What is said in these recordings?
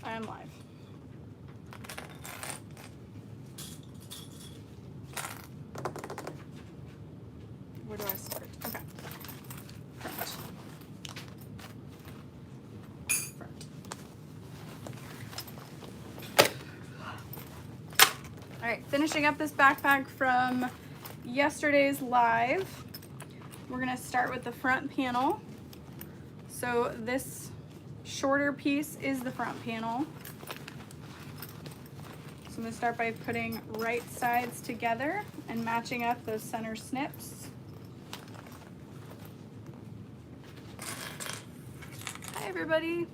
I am live. Where do I start? Okay. Front. Front. All right, finishing up this backpack from yesterday's live. We're gonna start with the front panel. So this shorter piece is the front panel. So I'm gonna start by putting right sides together and matching up those center snips. Hi everybody.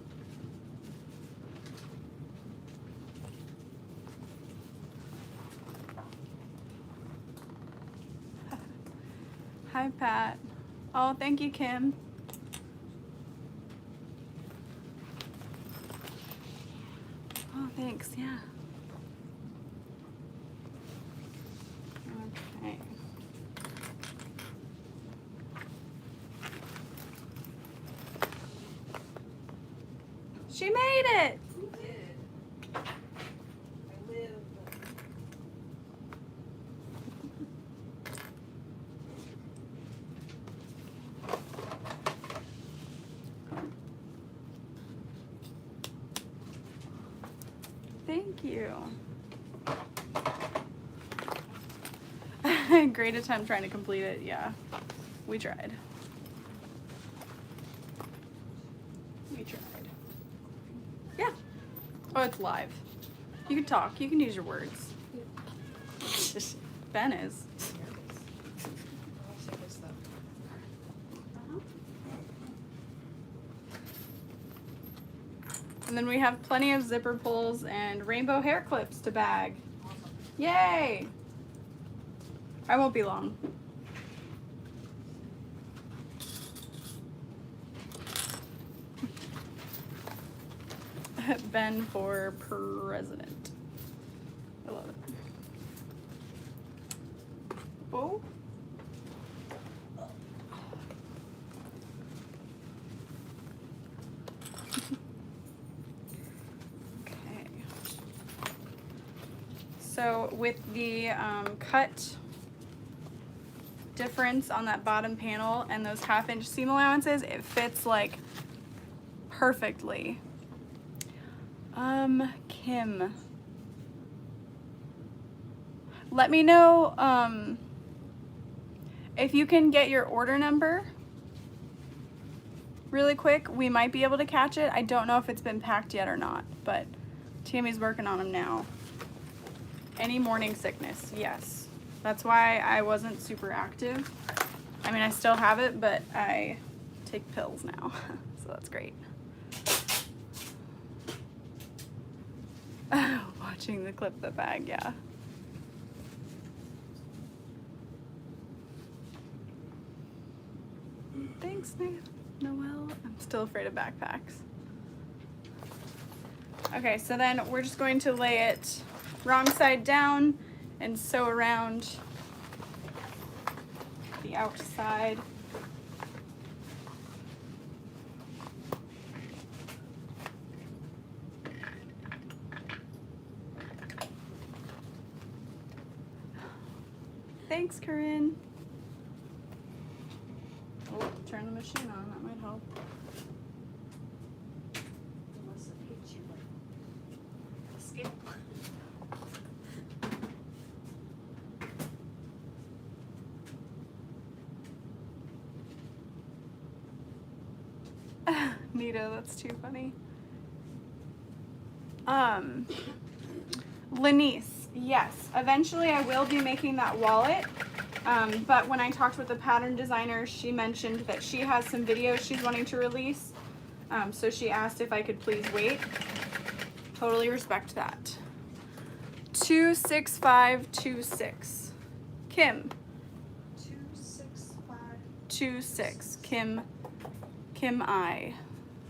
Hi Pat. Oh, thank you, Kim. Oh, thanks, yeah. Okay. She made it! You did. I live. Thank you. Great attempt trying to complete it, yeah. We tried. We tried. Yeah. Oh, it's live. You can talk, you can use your words. Ben is. And then we have plenty of zipper pulls and rainbow hair clips to bag. Yay! I won't be long. Ben for president. I love it. Oh. Okay. So with the cut difference on that bottom panel and those 1/2-inch seam allowances, it fits like perfectly. Kim, let me know if you can get your order number really quick. We might be able to catch it. I don't know if it's been packed yet or not, but Tammy's working on them now. Any morning sickness, yes. That's why I wasn't super active. I mean, I still have it, but I take pills now, so that's great. Watching the clip the bag, yeah. Thanks, Noelle. I'm still afraid of backpacks. Okay, so then we're just going to lay it wrong side down and sew around the outside. Thanks, Corinne. Oh, turn the machine on, that might help. Unless it hits you like a scale. Nita, that's too funny. Lanice, yes, eventually I will be making that wallet. But when I talked with the pattern designer, she mentioned that she has some videos she's wanting to release. So she asked if I could please wait. Totally respect that. 26526. Kim. 26526. Kim I.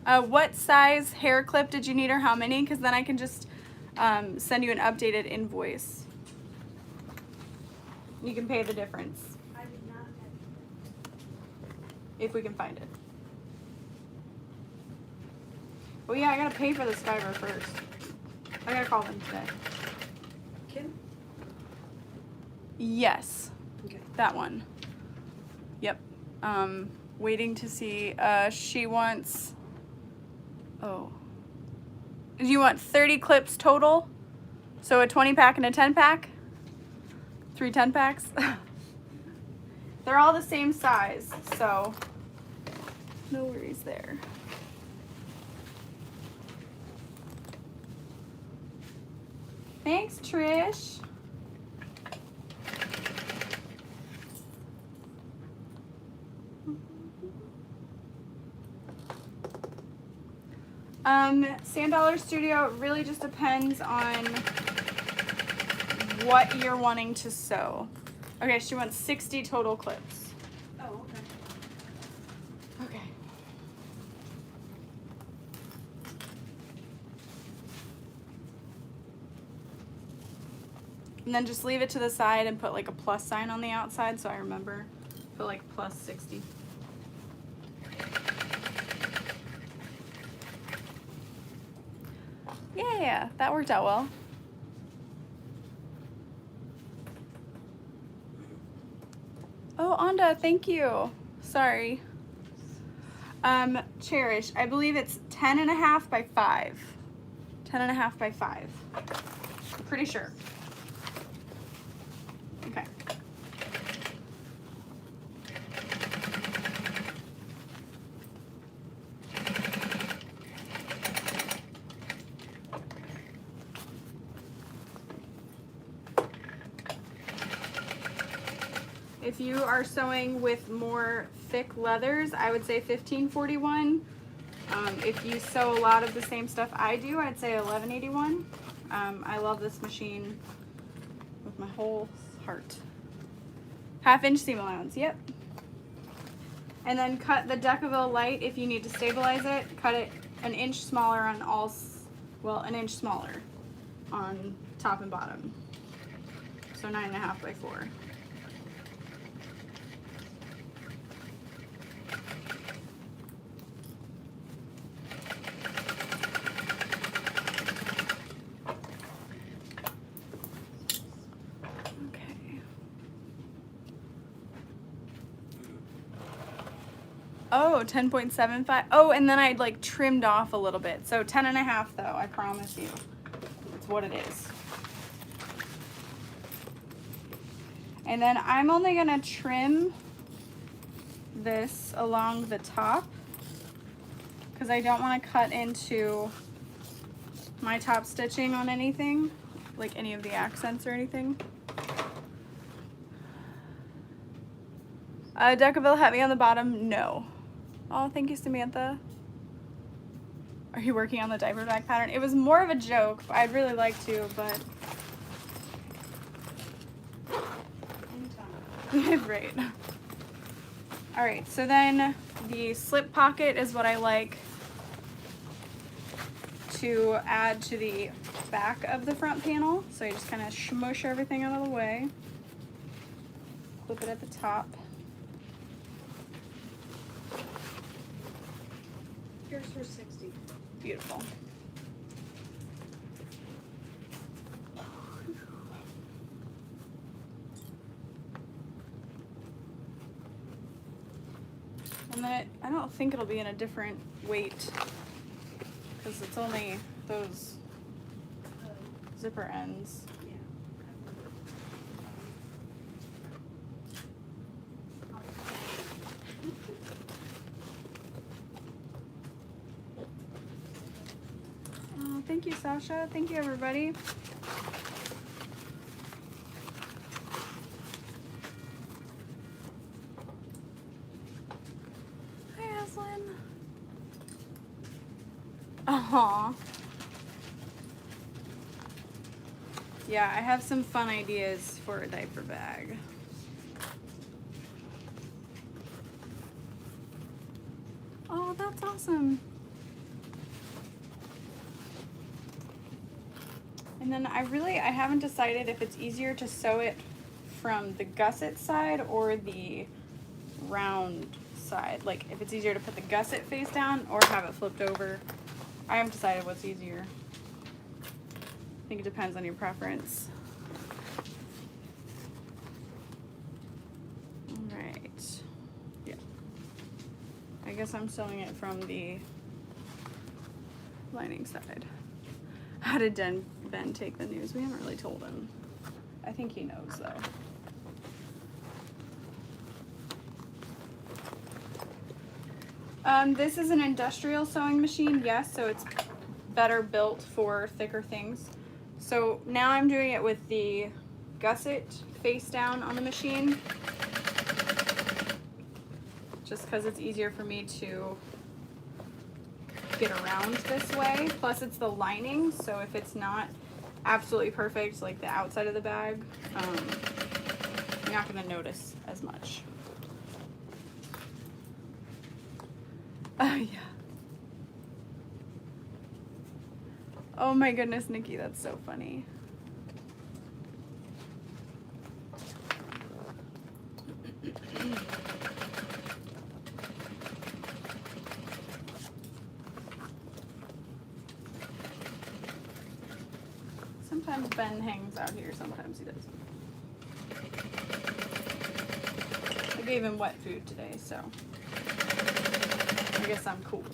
What size hair clip did you need, or how many? Because then I can just send you an updated invoice. You can pay the difference I did not have. if we can find it. Oh yeah, I gotta pay for the Skyver first. I gotta call them today. Kim? Yes, Okay. that one. Yep. Waiting to see. She wants. Oh. Do you want 30 clips total? So a 20 pack and a 10 pack? 3 10 packs? They're all the same size, so no worries there. Thanks, Trish. Sand Dollar Studio, it really just depends on what you're wanting to sew. Okay, she wants 60 total clips. Oh, okay. Okay. And then just leave it to the side and put like a plus sign on the outside so I remember. Put like plus 60. Yeah, that worked out well. Oh, Anda, thank you. Sorry. Cherish, I believe it's 10.5 by 5. 10.5 by 5. I'm pretty sure. Okay. If you are sewing with more thick leathers, I would say 1541. If you sew a lot of the same stuff I do, I'd say 1181. I love this machine with my whole heart. 1/2 inch seam allowance, yep. And then cut the Decaville light if you need to stabilize it. Cut it an inch smaller on all, well, an inch smaller on top and bottom. So 9.5 by 4. Oh, 10.75. Oh, and then I'd like trimmed off a little bit. So 10.5 though, I promise you. It's what it is. And then I'm only gonna trim this along the top because I don't want to cut into my top stitching on anything, like any of the accents or anything. Decaville heavy on the bottom, no. Oh, thank you, Samantha. Are you working on the diaper bag pattern? It was more of a joke. I'd really like to, but... Anytime. Right. All right, so then the slip pocket is what I like to add to the back of the front panel. So you just kind of smush everything out of the way. Clip it at the top. Here's for 60. Beautiful. And then I don't think it'll be in a different weight because it's only those zipper ends. Yeah. Oh, thank you, Sasha. Thank you, everybody. Hi, Aslan. Aw. Yeah, I have some fun ideas for a diaper bag. Oh, that's awesome. And then I haven't decided if it's easier to sew it from the gusset side or the round side. Like if it's easier to put the gusset face down or have it flipped over. I haven't decided what's easier. I think it depends on your preference. Alright. Yeah. I guess I'm sewing it from the lining side. How did Ben take the news? We haven't really told him. I think he knows though. This is an industrial sewing machine, yes, so it's better built for thicker things. So now I'm doing it with the gusset face down on the machine, just because it's easier for me to get around this way. Plus it's the lining, so if it's not absolutely perfect, like the outside of the bag, you're not going to notice as much. Yeah. Oh my goodness, Nikki, that's so funny. Sometimes Ben hangs out here, sometimes he doesn't. I gave him wet food today, so I guess I'm cool.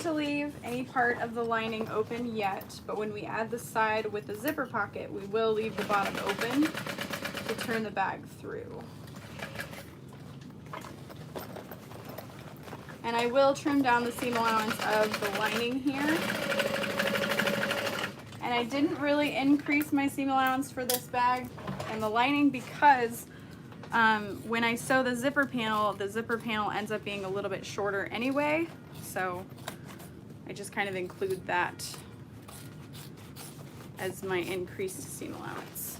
To leave any part of the lining open yet, but when we add the side with the zipper pocket, we will leave the bottom open to turn the bag through. And I will trim down the seam allowance of the lining here. And I didn't really increase my seam allowance for this bag and the lining because when I sew the zipper panel ends up being a little bit shorter anyway, so I just kind of include that as my increased seam allowance.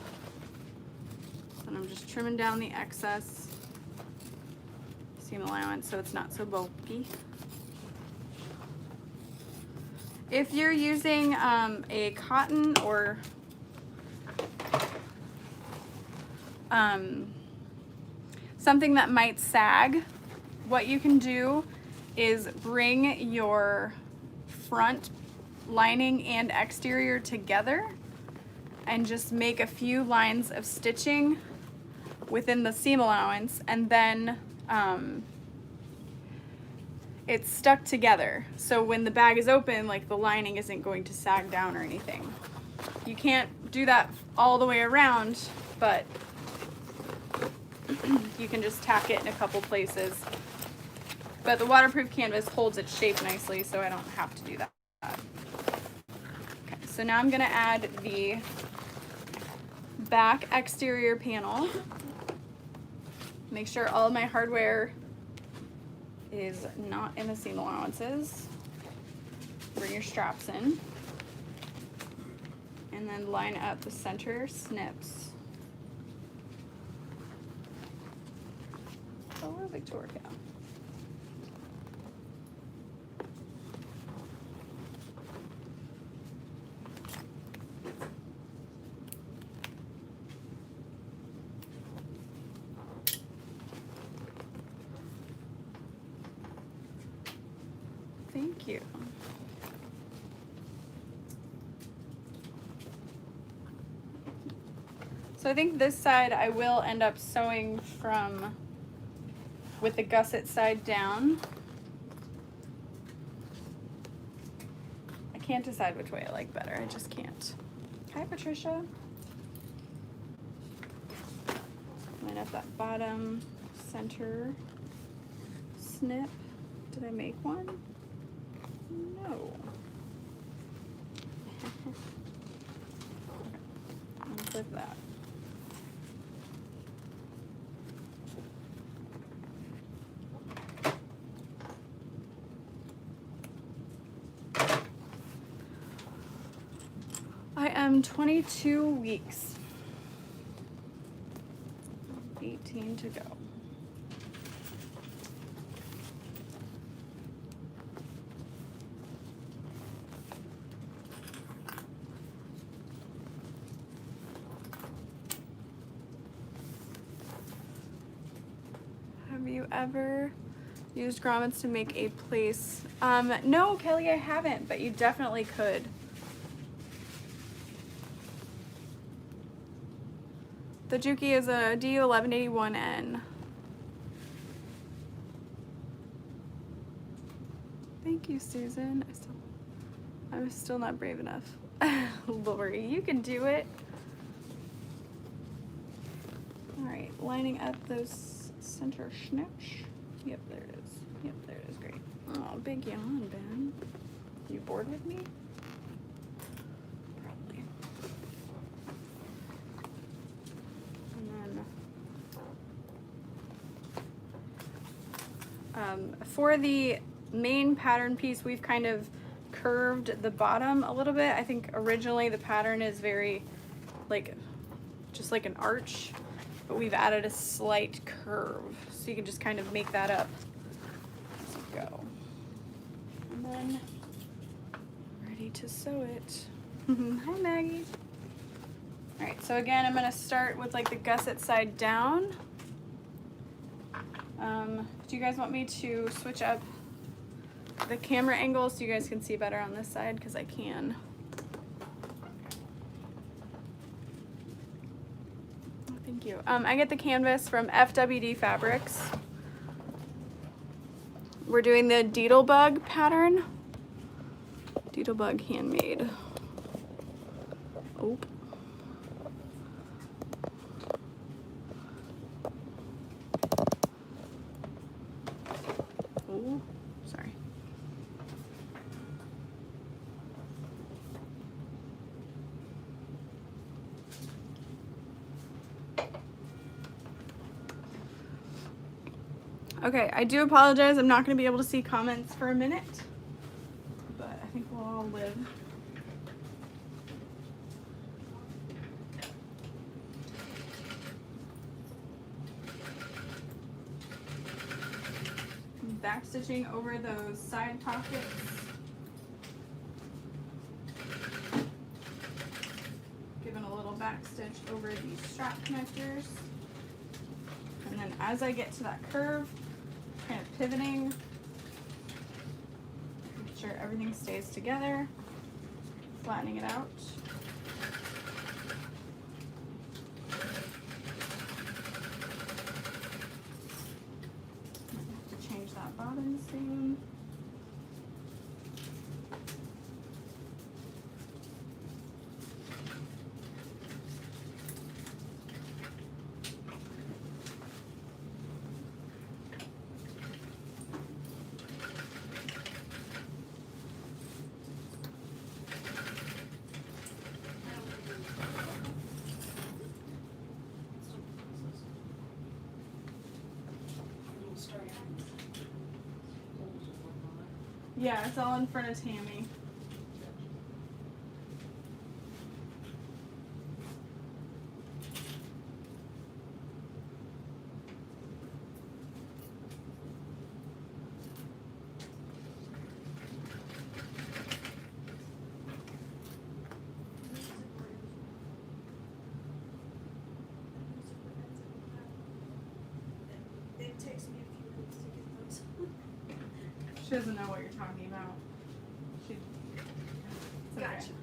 And I'm just trimming down the excess seam allowance so it's not so bulky. If you're using a cotton or something that might sag, what you can do is bring your front lining and exterior together and just make a few lines of stitching within the seam allowance, and then it's stuck together. So when the bag is open, like the lining isn't going to sag down or anything. You can't do that all the way around, but you can just tack it in a couple places. But the waterproof canvas holds its shape nicely, so I don't have to do that. Okay, so now I'm gonna add the back exterior panel. Make sure all of my hardware is not in the seam allowances. Bring your straps in. And then line up the center snips. Oh, Victoria. Thank you. So I think this side I will end up sewing from with the gusset side down. I can't decide which way I like better. I just can't. Hi, Patricia. Line up that bottom center snip. Did I make one? No. Like that. I am 22 weeks. 18 to go. ever used grommets to make a place? No, Kelly, I haven't, but you definitely could. The Juki is a DU1181N. Thank you, Susan. I'm still not brave enough. Lori, you can do it. All right, lining up those center snips. Yep, there it is. Yep, there it is. Great. Oh, big yawn, Ben. You bored with me? Probably. And then for the main pattern piece, we've kind of curved the bottom a little bit. I think originally the pattern is very like just like an arch, but we've added a slight curve, so you can just kind of make that up as you go. And then ready to sew it. Hi, Maggie. All right, so again, I'm gonna start with like the gusset side down. Do you guys want me to switch up the camera angle so you guys can see better on this side? Because I can. Oh, thank you. I get the canvas from FWD Fabrics. We're doing the Deedlebug pattern. Deedlebug handmade. Oh. Oh, sorry. Okay, I do apologize. I'm not going to be able to see comments for a minute, but I think we'll all live. Back stitching over those side pockets. Giving a little back stitch over these strap connectors. And then as I get to that curve, kind of pivoting, make sure everything stays together, flattening it out. Change that bottom seam. Yeah, it's all in front of Tammy. It takes me a few minutes to get those. She doesn't know what you're talking about. It's okay. Gotcha.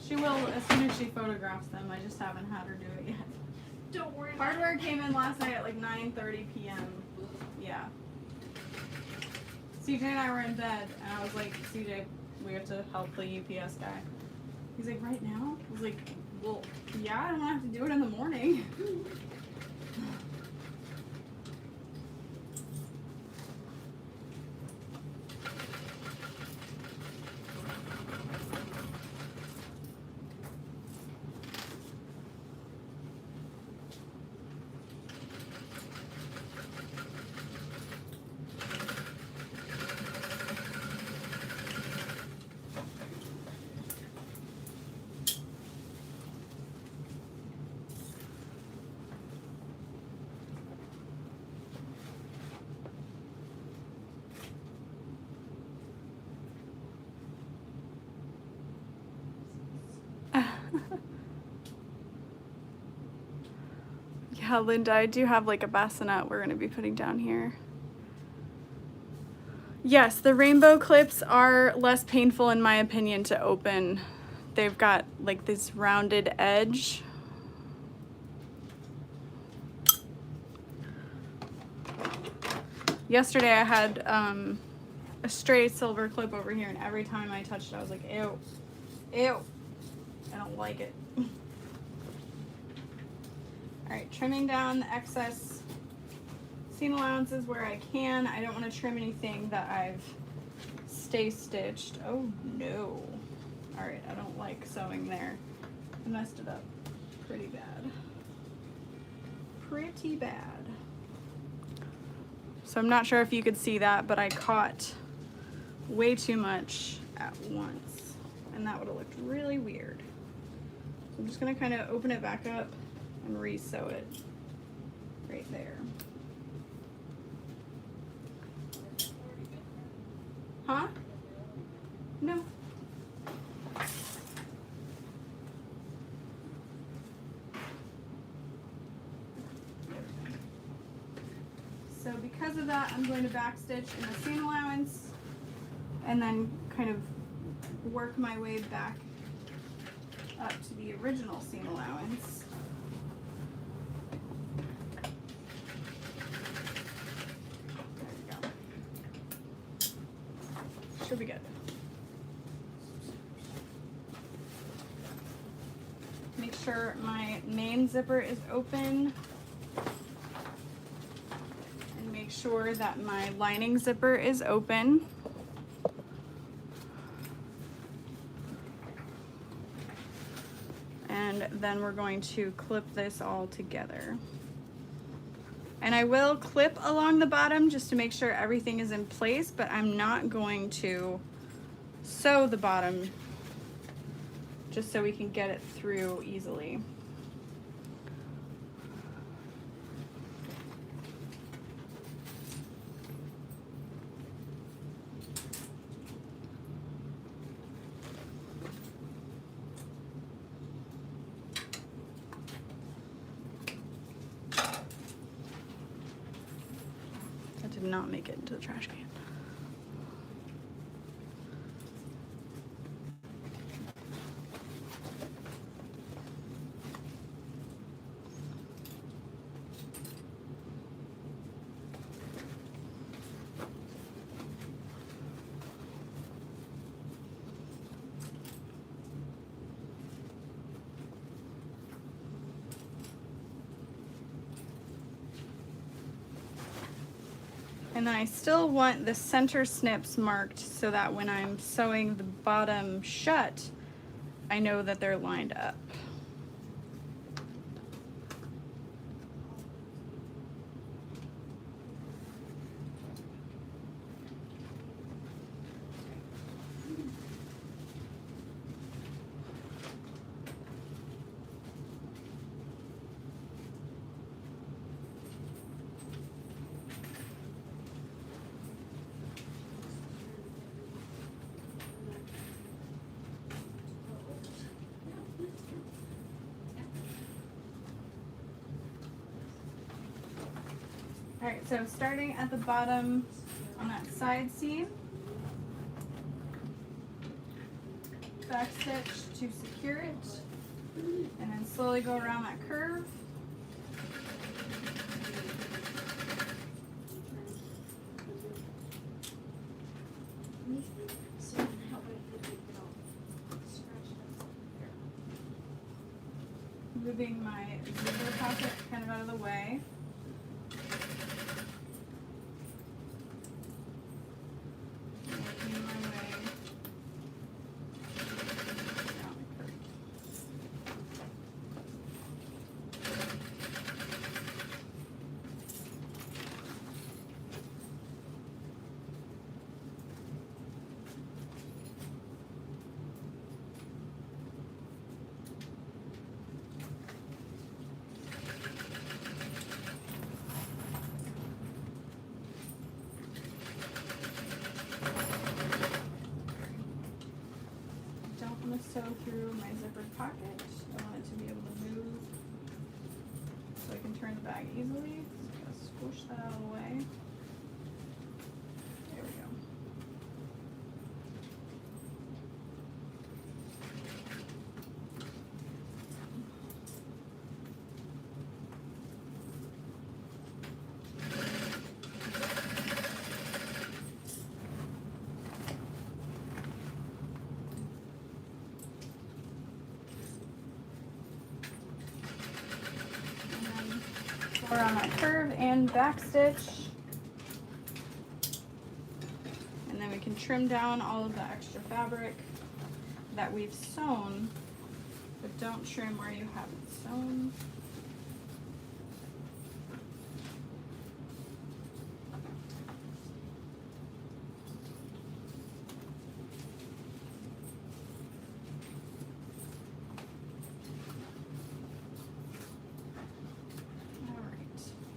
She will as soon as she photographs them. I just haven't had her do it yet. Don't worry about Hardware came in last night at like 9:30 p.m. Yeah. CJ and I were in bed, and I was like, CJ, we have to help the UPS guy. He's like, right now? I was like, well, yeah, I don't have to do it in the morning. Yeah, Linda, I do have like a bassinet we're gonna be putting down here. Yes, the rainbow clips are less painful in my opinion to open. They've got like this rounded edge. Yesterday I had a stray silver clip over here, and every time I touched it I was like, ew, ew, I don't like it. Alright, trimming down the excess seam allowances where I can. I don't want to trim anything that I've stay stitched. Oh no. Alright, I don't like sewing there. I messed it up pretty bad. Pretty bad. So I'm not sure if you could see that, but I caught way too much at once, and that would have looked really weird. So I'm just going to kind of open it back up and re-sew it right there. Huh? No. So because of that, I'm going to backstitch in the seam allowance and then kind of work my way back up to the original seam allowance. There we go. Should be good. Make sure my main zipper is open. And make sure that my lining zipper is open. And then we're going to clip this all together. And I will clip along the bottom just to make sure everything is in place, but I'm not going to sew the bottom just so we can get it through easily. Did not make it into the trash can. And then I still want the center snips marked so that when I'm sewing the bottom shut, I know that they're lined up. Alright, so starting at the bottom on that side seam, backstitch to secure it, and then slowly go around that curve. Moving my zipper pocket kind of out of the way. Making my way down the curve. Sew through my zippered pocket. I want it to be able to move so I can turn the bag easily. Just squish that out of the way. There we go. Around my curve and back stitch, and then we can trim down all of the extra fabric that we've sewn, but don't trim where you haven't sewn.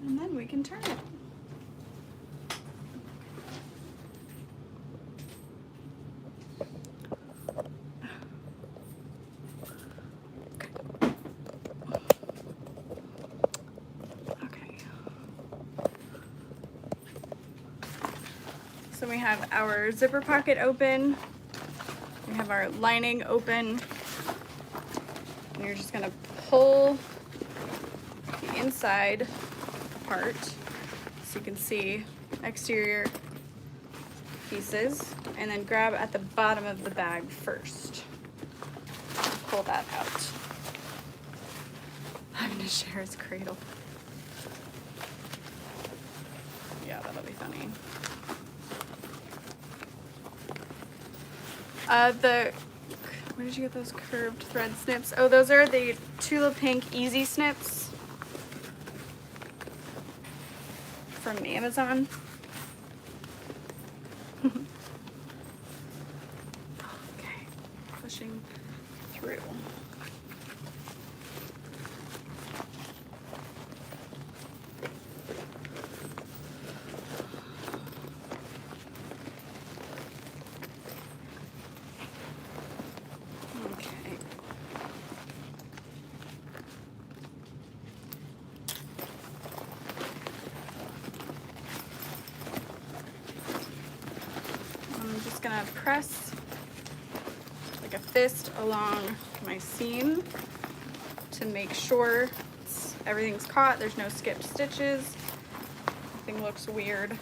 And then we can turn it. Okay. So we have our zipper pocket open. We have our lining open. And you're just gonna pull the inside part so you can see exterior pieces, and then grab at the bottom of the bag first. Pull that out. I'm gonna share his cradle. Yeah, that'll be funny. Where did you get those curved thread snips? Oh, those are the Tula Pink Easy Snips from Amazon. Okay, pushing through. Okay. I'm just gonna press like a fist along my seam to make sure everything's caught. There's no skipped stitches. Nothing looks weird.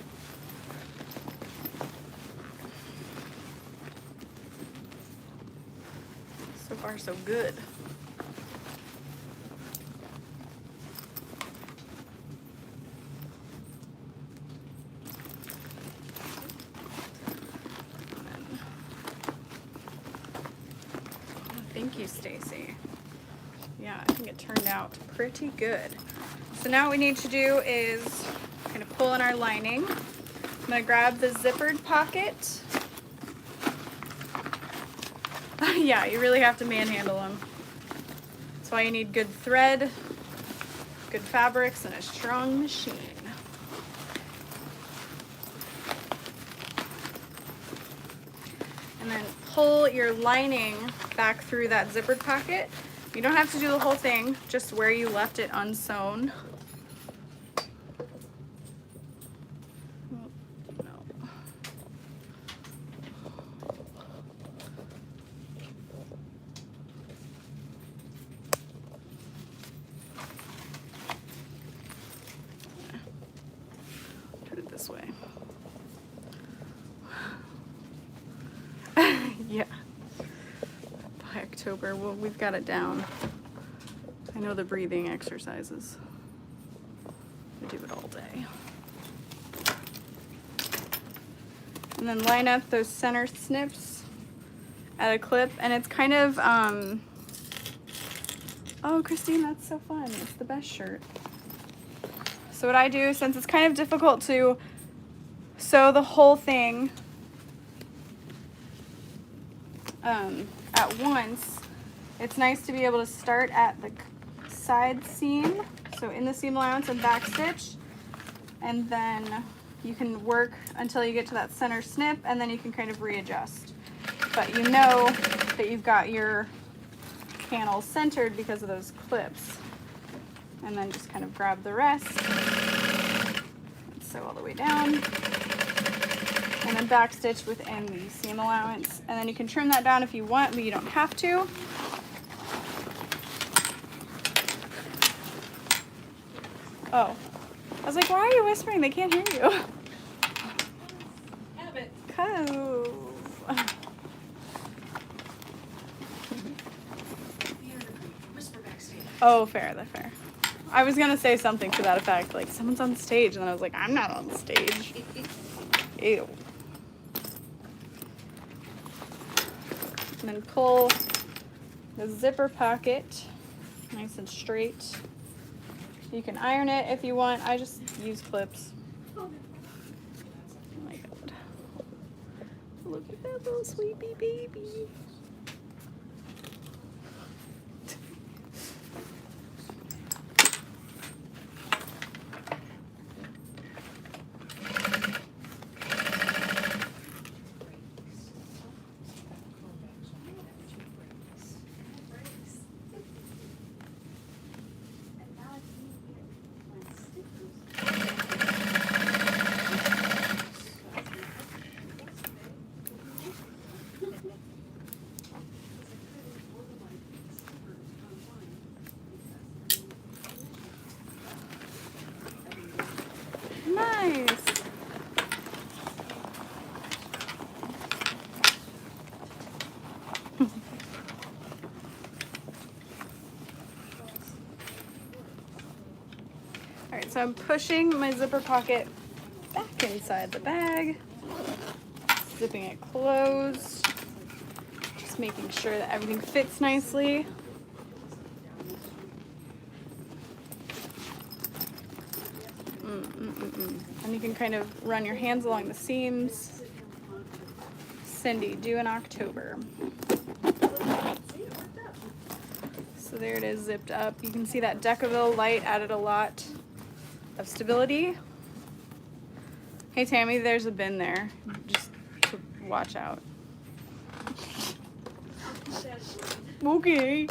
So far, so good. Thank you, Stacy. Yeah, I think it turned out pretty good. So now what we need to do is kind of pull in our lining. I'm gonna grab the zippered pocket. Yeah, you really have to manhandle them. That's why you need good thread, good fabrics, and a strong machine. And then pull your lining back through that zippered pocket. You don't have to do the whole thing, just where you left it unsewn. Put it this way. Yeah. By October, well, we've got it down. I know the breathing exercises. I do it all day. And then line up those center snips at a clip, and it's kind of, oh, Christine, that's so fun. It's the best shirt. So what I do, since it's kind of difficult to sew the whole thing at once, it's nice to be able to start at the side seam, so in the seam allowance and back stitch, and then you can work until you get to that center snip, and then you can kind of readjust. But you know that you've got your panels centered because of those clips. And then just kind of grab the rest. And sew all the way down. And then backstitch within the seam allowance. And then you can trim that down if you want, but you don't have to. Oh. I was like, why are you whispering? They can't hear you. Habit. Cove. Whisper backstage. Oh, fair, that's fair. I was gonna say something to that effect, like someone's on stage, and then I was like, I'm not on stage. Ew. And then pull the zipper pocket nice and straight. You can iron it if you want. I just use clips. Oh my god. Look at that little sweetie baby. Nice. Alright, so I'm pushing my zipper pocket back inside the bag, zipping it closed, just making sure that everything fits nicely. And you can kind of run your hands along the seams. Cindy, due in October. So there it is, zipped up. You can see that Decaville light added a lot of stability. Hey Tammy, there's a bin there. Just to watch out. Okay.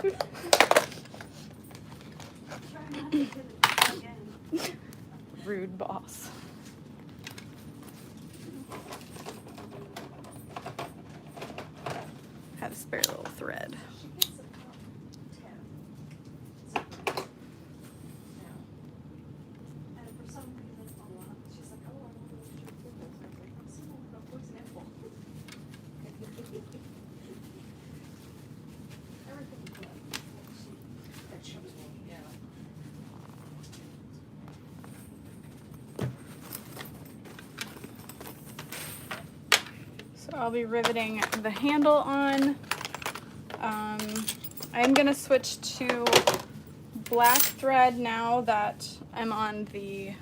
Rude boss. Have a spare little thread. So I'll be riveting the handle on. I'm gonna switch to black thread now that I'm on the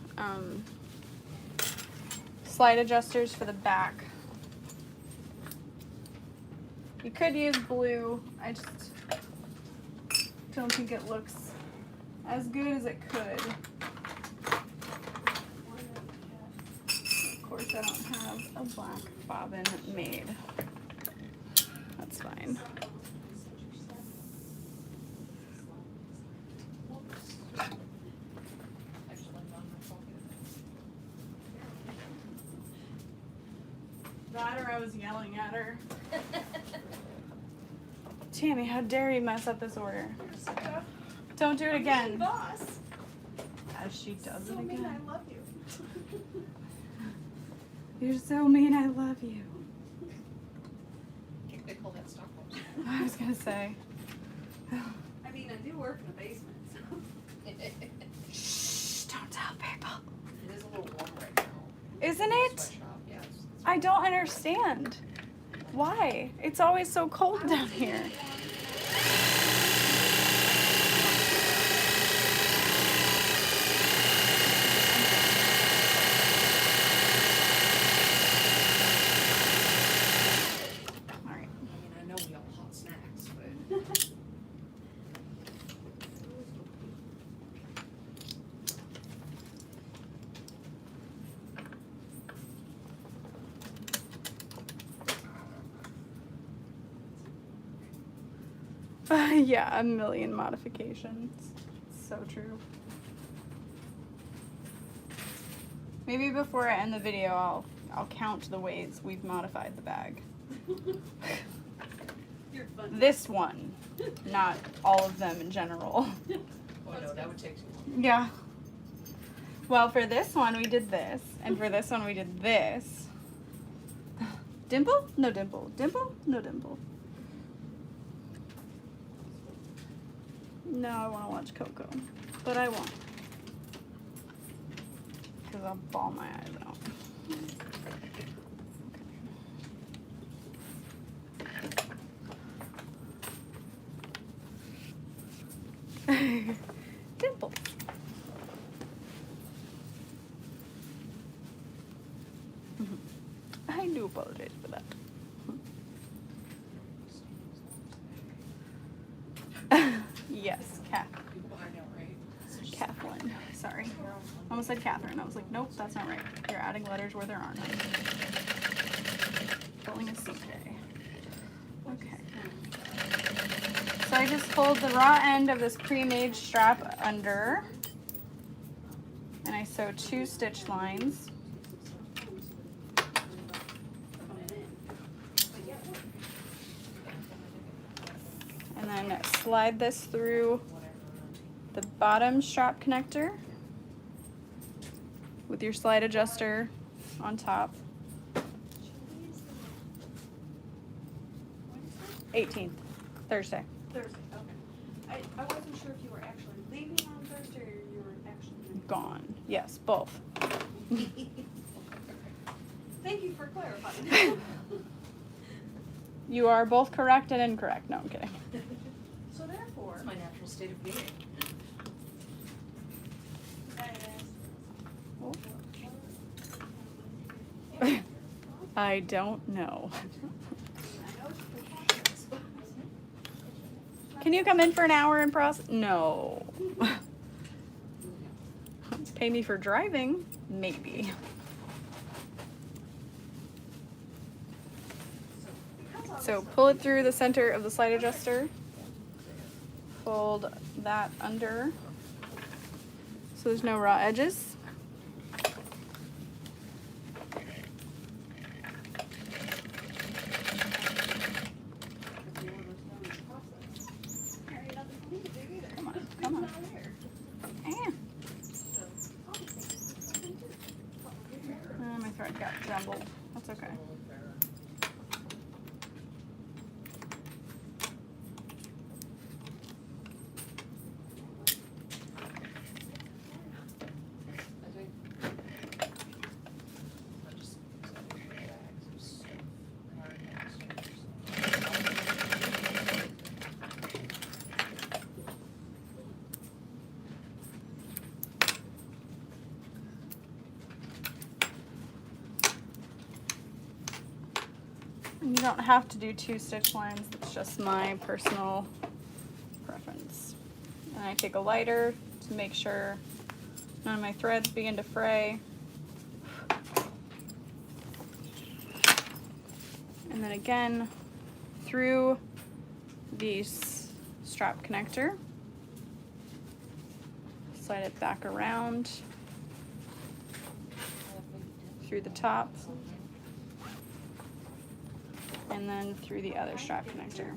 slide adjusters for the back. You could use blue. I just don't think it looks as good as it could. Of course, I don't have a black bobbin made. That's fine. That or I was yelling at her. Tammy, how dare you mess up this order? Don't do it again. Boss. As she does So it mean, again. I love you. You're so mean, I love you. I think they call that Stockholm. I was gonna say. I mean, I do work in the basement, so. Shh, don't tell people. It is a little warm right now. Isn't it? Sweatshop, yeah, it's I don't understand. Why? It's always so cold down here. All right. I mean, I know we all hot snacks, but. Yeah, a million modifications. So true. Maybe before I end the video, I'll count the ways we've modified the bag. You're funny. This one, not all of them in general. Oh no, that would take too long. Yeah. Well, for this one we did this, and for this one we did this. Dimple? No dimple. Dimple? No dimple. No, I want to watch Coco, but I won't. Because I'll bawl my eyes out. Okay. Dimple. I do apologize for that. Yes, Kath. I know, right? Kathleen. Sorry. I almost said Catherine. I was like, nope, that's not right. You're adding letters where there aren't. Filling a CJ. Okay. So I just fold the raw end of this pre-made strap under. And I sew 2 stitch lines. And then slide this through the bottom strap connector with your slide adjuster on top. 18th, Thursday. Thursday, okay. I wasn't sure if you were actually leaving on Thursday or you were actually Gone. Yes, both. Thank you for clarifying. You are both correct and incorrect. No, I'm kidding. So therefore, That's my natural state of being. I don't know. Can you come in for an hour and process? No. Pay me for driving? Maybe. So pull it through the center of the slide adjuster. Fold that under so there's no raw edges. Come on, come on. My thread got jumbled. That's okay. I think. I just You don't have to do 2 stitch lines. It's just my personal preference. And I take a lighter to make sure none of my threads begin to fray. And then again, through the strap connector, slide it back around through the top, and then through the other strap connector.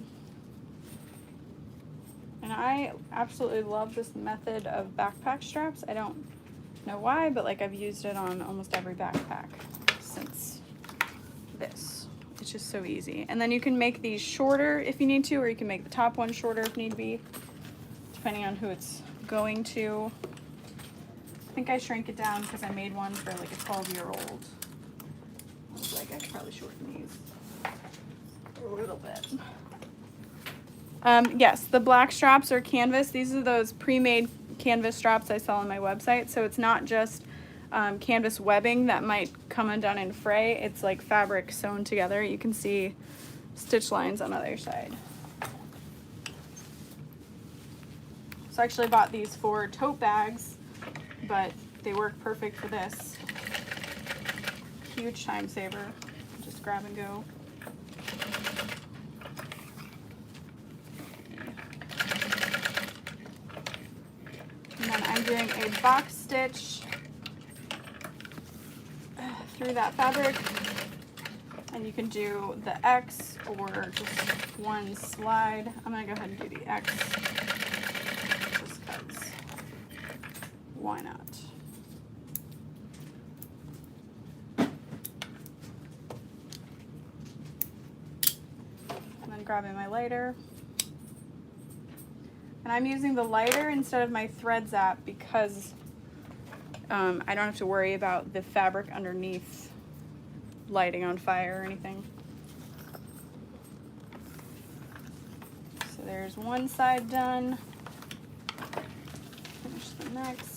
And I absolutely love this method of backpack straps. I don't know why, but like I've used it on almost every backpack since this. It's just so easy. And then you can make these shorter if you need to, or you can make the top one shorter if need be, depending on who it's going to. I think I shrank it down because I made one for like a 12-year-old. I was like, I could probably shorten these a little bit. Yes, the black straps are canvas. These are those pre-made canvas straps I sell on my website. So it's not just canvas webbing that might come undone and fray. It's like fabric sewn together. You can see stitch lines on the other side. So I actually bought these for tote bags, but they work perfect for this. Huge time saver. Just grab and go. And then I'm doing a box stitch through that fabric. And you can do the X or just one slide. I'm gonna go ahead and do the X just because why not? And then grabbing my lighter. And I'm using the lighter instead of my thread zap because I don't have to worry about the fabric underneath lighting on fire or anything. So there's one side done. Finish the next.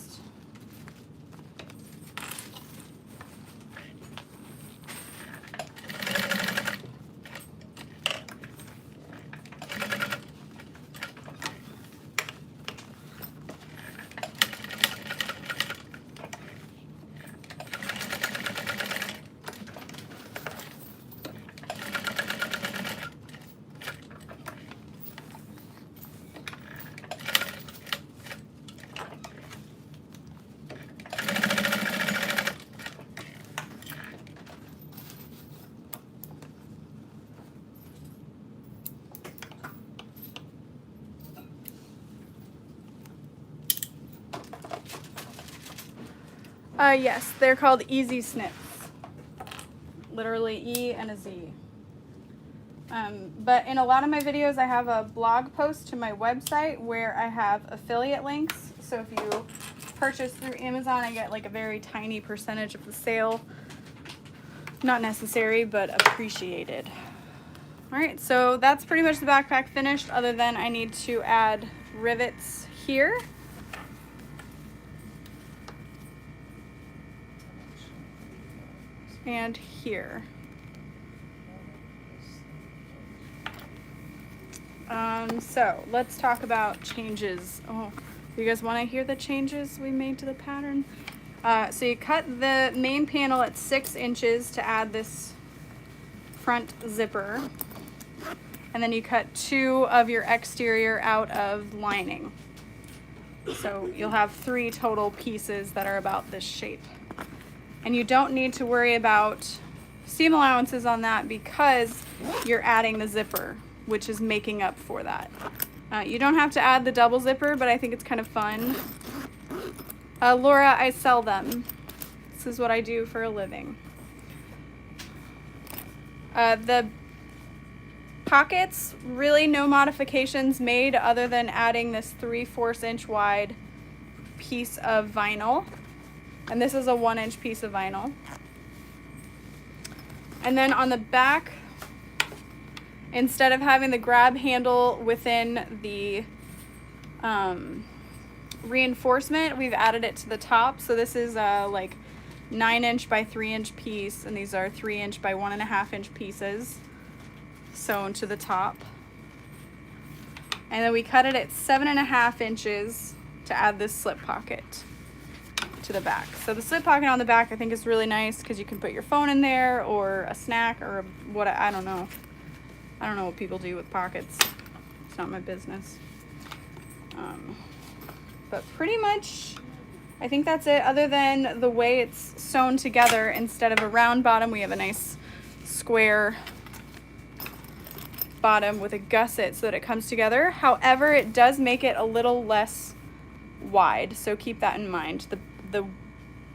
Yes, they're called easy snips. Literally E and a Z. But in a lot of my videos, I have a blog post to my website where I have affiliate links. So if you purchase through Amazon, I get like a very tiny percentage of the sale. Not necessary, but appreciated. All right, so that's pretty much the backpack finished, other than I need to add rivets here. And here. So let's talk about changes. Oh, you guys want to hear the changes we made to the pattern? So you cut the main panel at 6 inches to add this front zipper. And then you cut 2 of your exterior out of lining. So you'll have 3 total pieces that are about this shape. And you don't need to worry about seam allowances on that because you're adding the zipper, which is making up for that. You don't have to add the double zipper, but I think it's kind of fun. Laura, I sell them. This is what I do for a living. The pockets, really no modifications made other than adding this 3/4 inch wide piece of vinyl. And this is a 1 inch piece of vinyl. And then on the back, instead of having the grab handle within the reinforcement, we've added it to the top. So this is a like 9 inch by 3 inch piece, and these are 3 inch by 1.5 inch pieces sewn to the top. And then we cut it at 7.5 inches to add this slip pocket to the back. So the slip pocket on the back I think is really nice because you can put your phone in there or a snack or what, I don't know. I don't know what people do with pockets. It's not my business. But pretty much I think that's it, other than the way it's sewn together. Instead of a round bottom, we have a nice square bottom with a gusset so that it comes together. However, it does make it a little less wide, so keep that in mind. The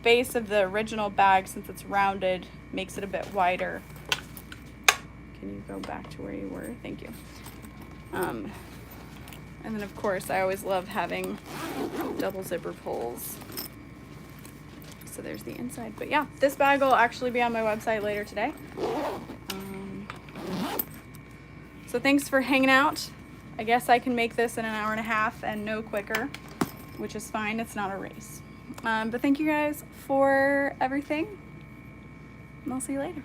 base of the original bag, since it's rounded, makes it a bit wider. Can you go back to where you were? Thank you. And then of course I always love having double zipper pulls. So there's the inside. But yeah, this bag will actually be on my website later today. So thanks for hanging out. I guess I can make this in an hour and a half and no quicker, which is fine. It's not a race. But thank you guys for everything, and I'll see you later.